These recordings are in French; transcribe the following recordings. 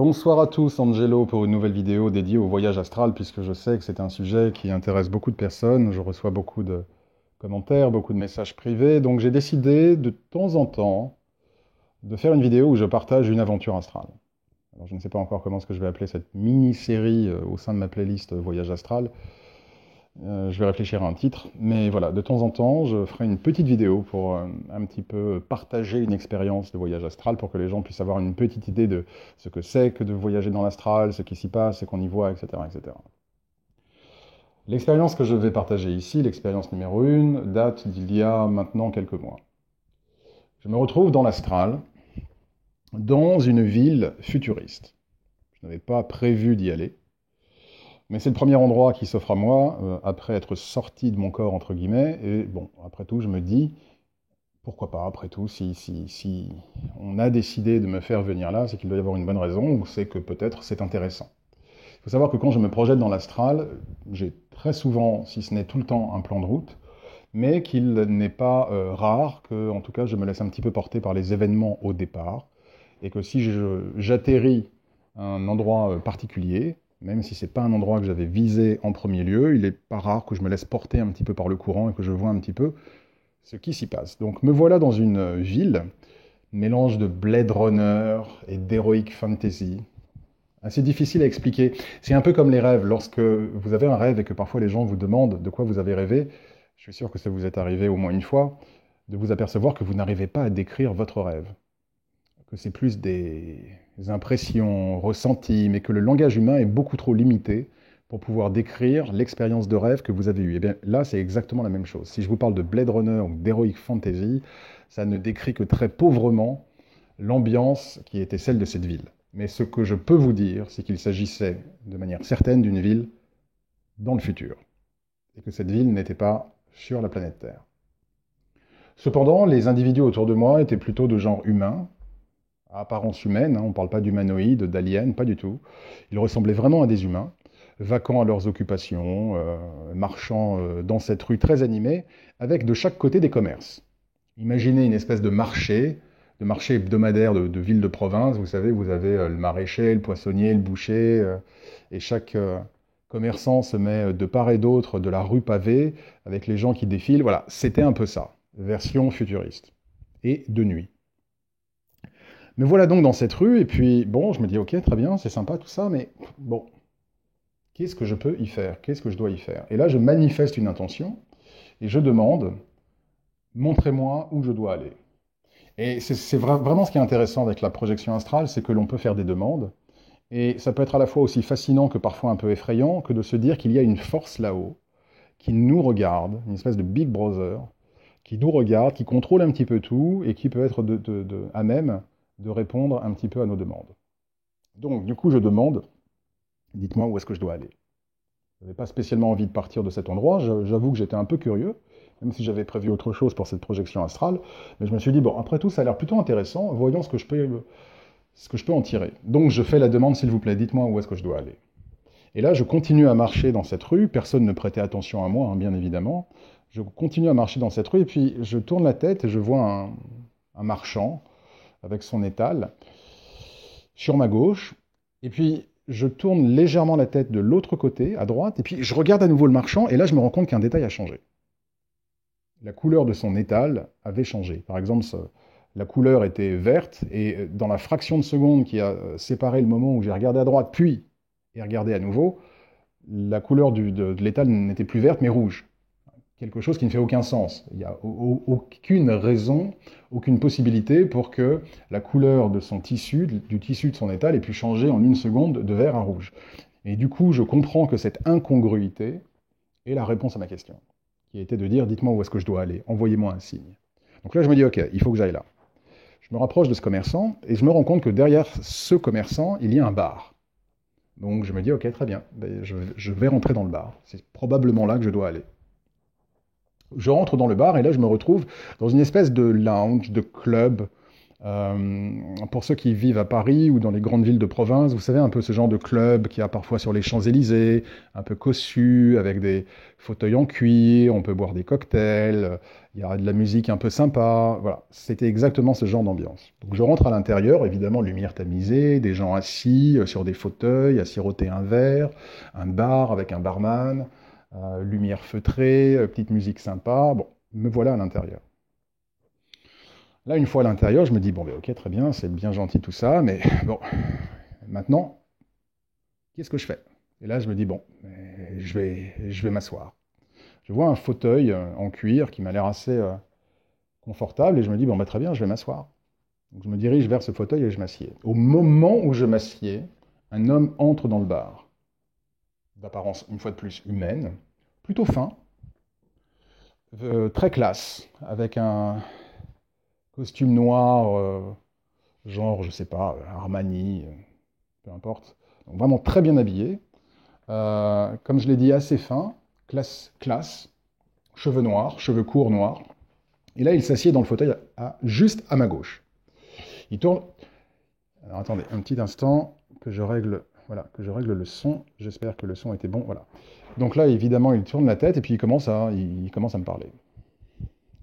Bonsoir à tous, Angelo pour une nouvelle vidéo dédiée au voyage astral, puisque je sais que c'est un sujet qui intéresse beaucoup de personnes. Je reçois beaucoup de commentaires, beaucoup de messages privés, donc j'ai décidé de temps en temps de faire une vidéo où je partage une aventure astrale. Alors je ne sais pas encore comment est-ce que je vais appeler cette mini-série au sein de ma playlist Voyage astral. Je vais réfléchir à un titre, mais voilà, de temps en temps, je ferai une petite vidéo pour un petit peu partager une expérience de voyage astral pour que les gens puissent avoir une petite idée de ce que c'est que de voyager dans l'astral, ce qui s'y passe, ce qu'on y voit, etc., etc. L'expérience que je vais partager ici, l'expérience numéro 1, date d'il y a maintenant quelques mois. Je me retrouve dans l'astral, dans une ville futuriste. Je n'avais pas prévu d'y aller. Mais c'est le premier endroit qui s'offre à moi, après être sorti de mon corps, entre guillemets, et bon, après tout, je me dis, pourquoi pas, après tout, si on a décidé de me faire venir là, c'est qu'il doit y avoir une bonne raison, ou c'est que peut-être c'est intéressant. Il faut savoir que quand je me projette dans l'astral, j'ai très souvent, si ce n'est tout le temps, un plan de route, mais qu'il n'est pas rare que, en tout cas, je me laisse un petit peu porter par les événements au départ, et que si j'atterris à un endroit particulier, même si ce n'est pas un endroit que j'avais visé en premier lieu, il n'est pas rare que je me laisse porter un petit peu par le courant et que je vois un petit peu ce qui s'y passe. Donc me voilà dans une ville, mélange de Blade Runner et d'Heroic Fantasy. Assez difficile à expliquer. C'est un peu comme les rêves. Lorsque vous avez un rêve et que parfois les gens vous demandent de quoi vous avez rêvé, je suis sûr que ça vous est arrivé au moins une fois, de vous apercevoir que vous n'arrivez pas à décrire votre rêve. Que c'est plus des impressions ressenties, mais que le langage humain est beaucoup trop limité pour pouvoir décrire l'expérience de rêve que vous avez eue. Et bien là, c'est exactement la même chose. Si je vous parle de Blade Runner ou d'Heroic Fantasy, ça ne décrit que très pauvrement l'ambiance qui était celle de cette ville. Mais ce que je peux vous dire, c'est qu'il s'agissait de manière certaine d'une ville dans le futur. Et que cette ville n'était pas sur la planète Terre. Cependant, les individus autour de moi étaient plutôt de genre humain, à apparence humaine, on ne parle pas d'humanoïdes, d'aliens, pas du tout. Ils ressemblaient vraiment à des humains, vaquant à leurs occupations, marchant dans cette rue très animée, avec de chaque côté des commerces. Imaginez une espèce de marché hebdomadaire de ville de province. Vous savez, vous avez le maraîcher, le poissonnier, le boucher, et chaque commerçant se met de part et d'autre de la rue pavée, avec les gens qui défilent. Voilà, c'était un peu ça, version futuriste, et de nuit. Me voilà donc dans cette rue, et puis, bon, je me dis, ok, très bien, c'est sympa tout ça, mais bon, qu'est-ce que je peux y faire? Qu'est-ce que je dois y faire? Et là, je manifeste une intention, et je demande, montrez-moi où je dois aller. Et c'est vraiment ce qui est intéressant avec la projection astrale, c'est que l'on peut faire des demandes, et ça peut être à la fois aussi fascinant que parfois un peu effrayant, que de se dire qu'il y a une force là-haut, qui nous regarde, une espèce de Big Brother, qui nous regarde, qui contrôle un petit peu tout, et qui peut être à même de répondre un petit peu à nos demandes. Donc, du coup, je demande, dites-moi où est-ce que je dois aller. Je n'avais pas spécialement envie de partir de cet endroit, j'avoue que j'étais un peu curieux, même si j'avais prévu autre chose pour cette projection astrale, mais je me suis dit, bon, après tout, ça a l'air plutôt intéressant, voyons ce que je peux en tirer. Donc, je fais la demande, s'il vous plaît, dites-moi où est-ce que je dois aller. Et là, je continue à marcher dans cette rue, personne ne prêtait attention à moi, bien évidemment. Je continue à marcher dans cette rue, et puis je tourne la tête et je vois un marchand, avec son étal, sur ma gauche, et puis je tourne légèrement la tête de l'autre côté, à droite, et puis je regarde à nouveau le marchand, et là je me rends compte qu'un détail a changé. La couleur de son étal avait changé. Par exemple, la couleur était verte, et dans la fraction de seconde qui a séparé le moment où j'ai regardé à droite, puis et regardé à nouveau, la couleur de l'étal n'était plus verte, mais rouge. Quelque chose qui ne fait aucun sens. Il n'y a aucune raison, aucune possibilité pour que la couleur de son tissu, du tissu de son étal, ait pu changer en une seconde de vert à rouge. Et du coup, je comprends que cette incongruité est la réponse à ma question, qui était de dire, dites-moi où est-ce que je dois aller, envoyez-moi un signe. Donc là, je me dis, ok, il faut que j'aille là. Je me rapproche de ce commerçant, et je me rends compte que derrière ce commerçant, il y a un bar. Donc je me dis, ok, très bien, je vais rentrer dans le bar. C'est probablement là que je dois aller. Je rentre dans le bar et là je me retrouve dans une espèce de lounge, de club, Pour ceux qui vivent à Paris ou dans les grandes villes de province, vous savez, un peu ce genre de club qu'il y a parfois sur les Champs-Élysées, un peu cossu, avec des fauteuils en cuir, on peut boire des cocktails, il y a de la musique un peu sympa. Voilà, c'était exactement ce genre d'ambiance. Donc je rentre à l'intérieur, évidemment, lumière tamisée, des gens assis sur des fauteuils, à siroter un verre, un bar avec un barman, lumière feutrée, petite musique sympa. Bon, me voilà à l'intérieur. Là, une fois à l'intérieur, je me dis, bon, ben, ok, très bien, c'est bien gentil tout ça, mais bon, maintenant, qu'est-ce que je fais? Et là, je me dis, bon, je vais m'asseoir. Je vois un fauteuil en cuir qui m'a l'air assez confortable, et je me dis, bon, ben, très bien, je vais m'asseoir. Donc, je me dirige vers ce fauteuil et je m'assieds. Au moment où je m'assieds, un homme entre dans le bar, d'apparence, une fois de plus, humaine, plutôt fin, très classe, avec un costume noir, genre, je sais pas, Armani, peu importe. Donc vraiment très bien habillé. Comme je l'ai dit, assez fin, classe, cheveux noirs, cheveux courts noirs. Et là, il s'assied dans le fauteuil juste à ma gauche. Il tourne. Alors attendez, un petit instant que je règle, voilà, que je règle le son. J'espère que le son était bon. Voilà. Donc là, évidemment, il tourne la tête et puis il commence à me parler.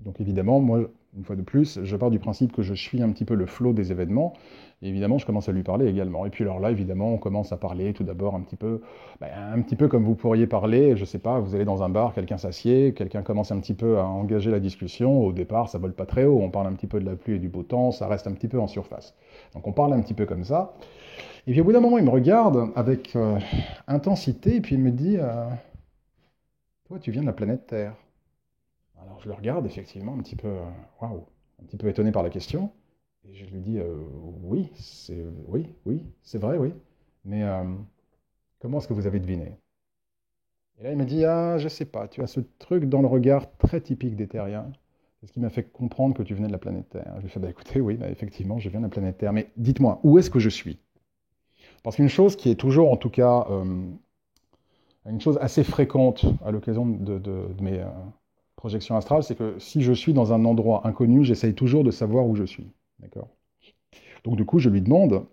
Donc évidemment, moi, une fois de plus, je pars du principe que je suis un petit peu le flot des événements. Et évidemment, je commence à lui parler également. Et puis alors là, évidemment, on commence à parler tout d'abord un petit peu comme vous pourriez parler, je sais pas, vous allez dans un bar, quelqu'un s'assied, quelqu'un commence un petit peu à engager la discussion. Au départ, ça vole pas très haut, on parle un petit peu de la pluie et du beau temps, ça reste un petit peu en surface. Donc on parle un petit peu comme ça. Et puis au bout d'un moment, il me regarde avec intensité et puis il me dit, toi, tu viens de la planète Terre. Alors je le regarde effectivement un petit peu, waouh, un petit peu étonné par la question, et je lui dis oui, c'est vrai, oui. Mais comment est-ce que vous avez deviné? Et là il me dit ah je sais pas, tu as ce truc dans le regard très typique des Terriens. C'est ce qui m'a fait comprendre que tu venais de la planète Terre. Je lui fais bah écoutez oui, bah, effectivement je viens de la planète Terre, mais dites-moi où est-ce que je suis? Parce qu'une chose qui est toujours en tout cas une chose assez fréquente à l'occasion de mes projections astrales, c'est que si je suis dans un endroit inconnu, j'essaye toujours de savoir où je suis. D'accord? Donc du coup, je lui demande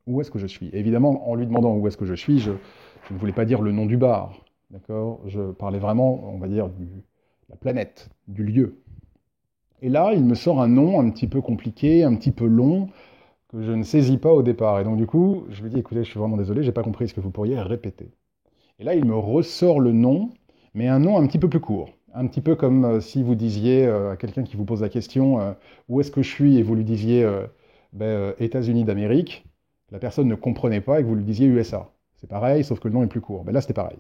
où est-ce que je suis. Et évidemment, en lui demandant où est-ce que je suis, je ne voulais pas dire le nom du bar. D'accord? Je parlais vraiment, on va dire, de la planète, du lieu. Et là, il me sort un nom un petit peu compliqué, un petit peu long, que je ne saisis pas au départ. Et donc du coup, je lui dis, écoutez, je suis vraiment désolé, j'ai pas compris, est-ce que vous pourriez répéter? Et là, il me ressort le nom, mais un nom un petit peu plus court. Un petit peu comme si vous disiez à quelqu'un qui vous pose la question où est-ce que je suis et vous lui disiez États-Unis d'Amérique, la personne ne comprenait pas et que vous lui disiez USA. C'est pareil, sauf que le nom est plus court. Ben là, c'était pareil.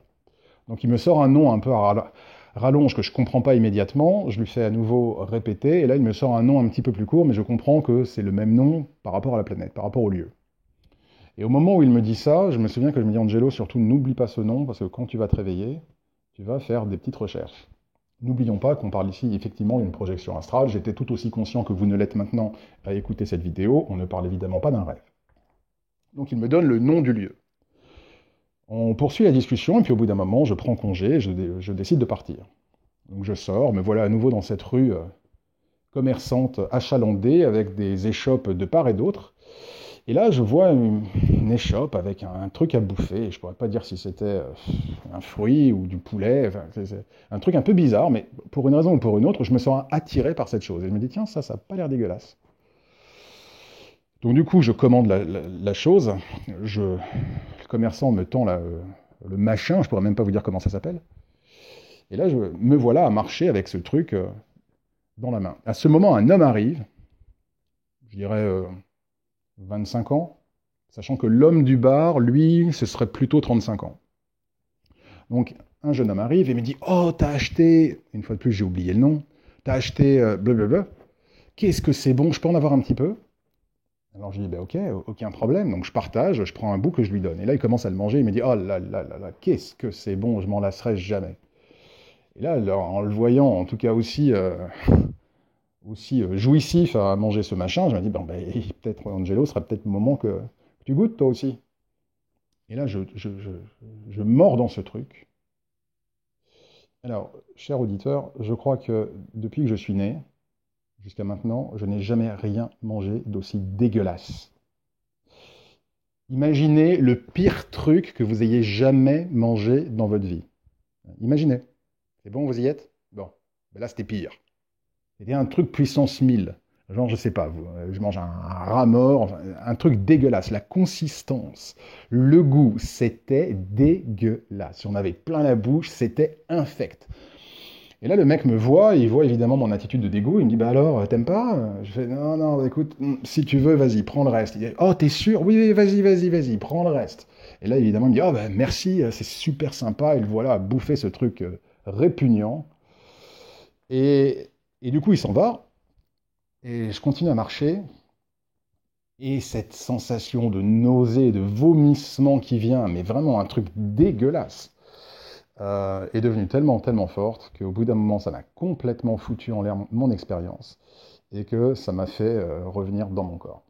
Donc il me sort un nom un peu à rallonge que je ne comprends pas immédiatement. Je lui fais à nouveau répéter, et là, il me sort un nom un petit peu plus court, mais je comprends que c'est le même nom par rapport à la planète, par rapport au lieu. Et au moment où il me dit ça, je me souviens que je me dis, Angelo, surtout n'oublie pas ce nom, parce que quand tu vas te réveiller, tu vas faire des petites recherches. N'oublions pas qu'on parle ici effectivement d'une projection astrale. J'étais tout aussi conscient que vous ne l'êtes maintenant à écouter cette vidéo. On ne parle évidemment pas d'un rêve. Donc il me donne le nom du lieu. On poursuit la discussion, et puis au bout d'un moment, je prends congé, je décide de partir. Donc je sors, me voilà à nouveau dans cette rue commerçante achalandée, avec des échoppes de part et d'autre. Et là, je vois une échoppe avec un truc à bouffer. Je ne pourrais pas dire si c'était un fruit ou du poulet. Enfin, c'est un truc un peu bizarre, mais pour une raison ou pour une autre, je me sens attiré par cette chose. Et je me dis, tiens, ça n'a pas l'air dégueulasse. Donc du coup, je commande la chose. Le commerçant me tend le machin, je ne pourrais même pas vous dire comment ça s'appelle. Et là, me voilà à marcher avec ce truc dans la main. À ce moment, un homme arrive, je dirais 25 ans, sachant que l'homme du bar, lui, ce serait plutôt 35 ans. Donc, un jeune homme arrive et me dit oh, t'as acheté, une fois de plus, j'ai oublié le nom, t'as acheté blablabla, qu'est-ce que c'est bon, je peux en avoir un petit peu? Alors je dis ben ok, aucun problème, donc je partage, je prends un bout que je lui donne. Et là, il commence à le manger, il me dit oh là là là là, qu'est-ce que c'est bon, je m'en lasserai jamais. Et là, alors, en le voyant, en tout cas aussi jouissif à manger ce machin, je me dis bon, ben, peut-être Angelo, sera peut-être le moment que tu goûtes toi aussi. Et là, je mords dans ce truc. Alors, cher auditeur, je crois que depuis que je suis né, jusqu'à maintenant, je n'ai jamais rien mangé d'aussi dégueulasse. Imaginez le pire truc que vous ayez jamais mangé dans votre vie. Imaginez. C'est bon, vous y êtes? Bon. Ben là, c'était pire. C'était un truc puissance 1000. Genre, je sais pas, je mange un rat mort, enfin, un truc dégueulasse. La consistance, le goût, c'était dégueulasse. Si on avait plein la bouche, c'était infect. Et là, le mec me voit, il voit évidemment mon attitude de dégoût, il me dit, bah alors, t'aimes pas? Je fais, non, non, écoute, si tu veux, vas-y, prends le reste. Il dit, oh, t'es sûr? Oui, oui, vas-y, prends le reste. Et là, évidemment, il me dit, oh, bah merci, c'est super sympa, et le voilà à bouffer ce truc répugnant. Et du coup, il s'en va, et je continue à marcher, et cette sensation de nausée, de vomissement qui vient, mais vraiment un truc dégueulasse, est devenue tellement, tellement forte qu'au bout d'un moment, ça m'a complètement foutu en l'air mon expérience et que ça m'a fait revenir dans mon corps.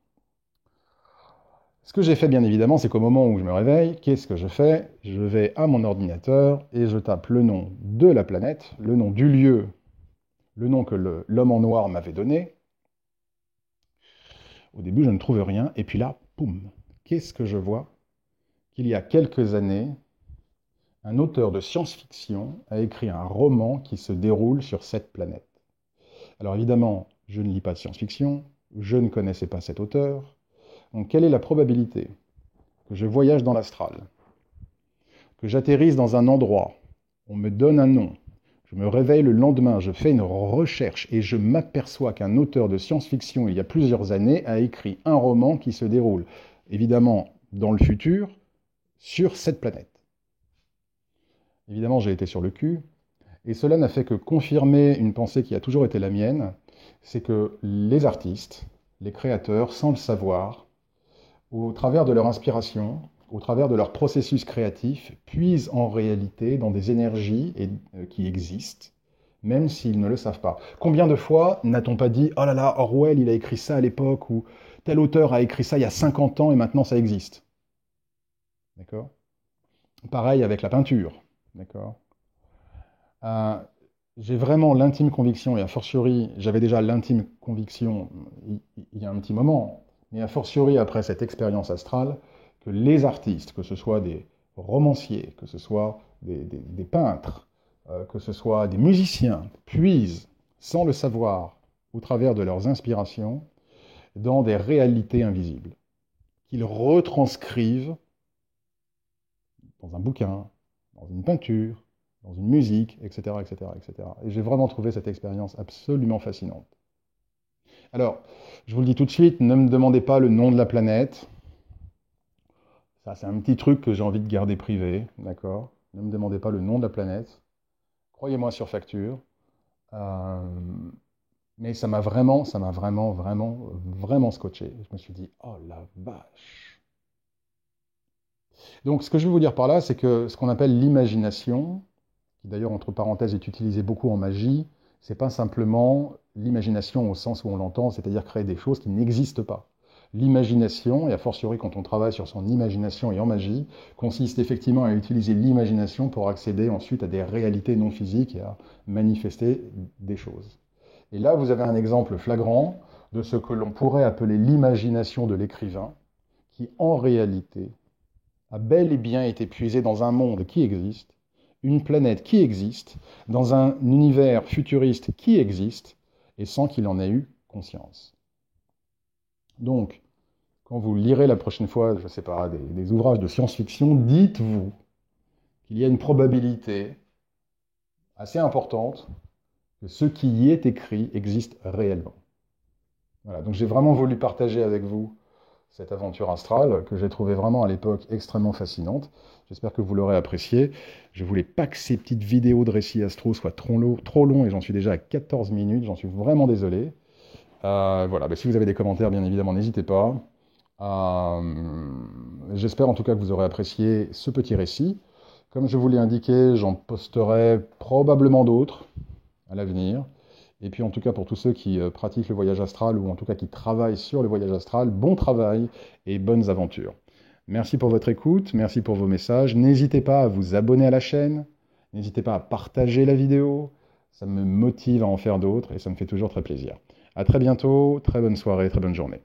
Ce que j'ai fait, bien évidemment, c'est qu'au moment où je me réveille, qu'est-ce que je fais? Je vais à mon ordinateur et je tape le nom de la planète, le nom du lieu, le nom que l'homme en noir m'avait donné. Au début, je ne trouve rien, et puis là, poum, qu'est-ce que je vois? Qu'il y a quelques années, un auteur de science-fiction a écrit un roman qui se déroule sur cette planète. Alors évidemment, je ne lis pas de science-fiction, je ne connaissais pas cet auteur. Donc quelle est la probabilité que je voyage dans l'astral, que j'atterrisse dans un endroit, on me donne un nom, je me réveille le lendemain, je fais une recherche et je m'aperçois qu'un auteur de science-fiction, il y a plusieurs années, a écrit un roman qui se déroule, évidemment, dans le futur, sur cette planète. Évidemment, j'ai été sur le cul, et cela n'a fait que confirmer une pensée qui a toujours été la mienne, c'est que les artistes, les créateurs, sans le savoir, au travers de leur inspiration, au travers de leur processus créatif, puisent en réalité dans des énergies qui existent, même s'ils ne le savent pas. Combien de fois n'a-t-on pas dit « Oh là là, Orwell, il a écrit ça à l'époque » ou « Tel auteur a écrit ça il y a 50 ans et maintenant ça existe ». D'accord? Pareil avec la peinture. D'accord? J'ai vraiment l'intime conviction, et a fortiori, j'avais déjà l'intime conviction il y a un petit moment, mais a fortiori après cette expérience astrale, que les artistes, que ce soit des romanciers, que ce soit des peintres, que ce soit des musiciens, puisent, sans le savoir, au travers de leurs inspirations, dans des réalités invisibles, qu'ils retranscrivent dans un bouquin, dans une peinture, dans une musique, etc., etc., etc. Et j'ai vraiment trouvé cette expérience absolument fascinante. Alors, je vous le dis tout de suite, ne me demandez pas le nom de la planète. Ça, c'est un petit truc que j'ai envie de garder privé, d'accord? Ne me demandez pas le nom de la planète. Croyez-moi sur facture. Mais ça m'a vraiment, vraiment scotché. Je me suis dit, oh la vache. Donc, ce que je veux vous dire par là, c'est que ce qu'on appelle l'imagination, qui d'ailleurs, entre parenthèses, est utilisé beaucoup en magie, c'est pas simplement l'imagination au sens où on l'entend, c'est-à-dire créer des choses qui n'existent pas. L'imagination, et a fortiori quand on travaille sur son imagination et en magie, consiste effectivement à utiliser l'imagination pour accéder ensuite à des réalités non physiques et à manifester des choses. Et là, vous avez un exemple flagrant de ce que l'on pourrait appeler l'imagination de l'écrivain, qui en réalité a bel et bien été puisé dans un monde qui existe, une planète qui existe, dans un univers futuriste qui existe, et sans qu'il en ait eu conscience. Donc, quand vous lirez la prochaine fois, je ne sais pas, des ouvrages de science-fiction, dites-vous qu'il y a une probabilité assez importante que ce qui y est écrit existe réellement. Voilà, donc j'ai vraiment voulu partager avec vous cette aventure astrale que j'ai trouvée vraiment à l'époque extrêmement fascinante. J'espère que vous l'aurez appréciée. Je voulais pas que ces petites vidéos de récits astro soient trop longs et j'en suis déjà à 14 minutes, j'en suis vraiment désolé. Voilà, si vous avez des commentaires, bien évidemment, n'hésitez pas. J'espère en tout cas que vous aurez apprécié ce petit récit. Comme je vous l'ai indiqué, j'en posterai probablement d'autres à l'avenir. Et puis en tout cas pour tous ceux qui pratiquent le voyage astral ou en tout cas qui travaillent sur le voyage astral, bon travail et bonnes aventures. Merci pour votre écoute, merci pour vos messages. N'hésitez pas à vous abonner à la chaîne, n'hésitez pas à partager la vidéo, ça me motive à en faire d'autres et ça me fait toujours très plaisir. À très bientôt, très bonne soirée, très bonne journée.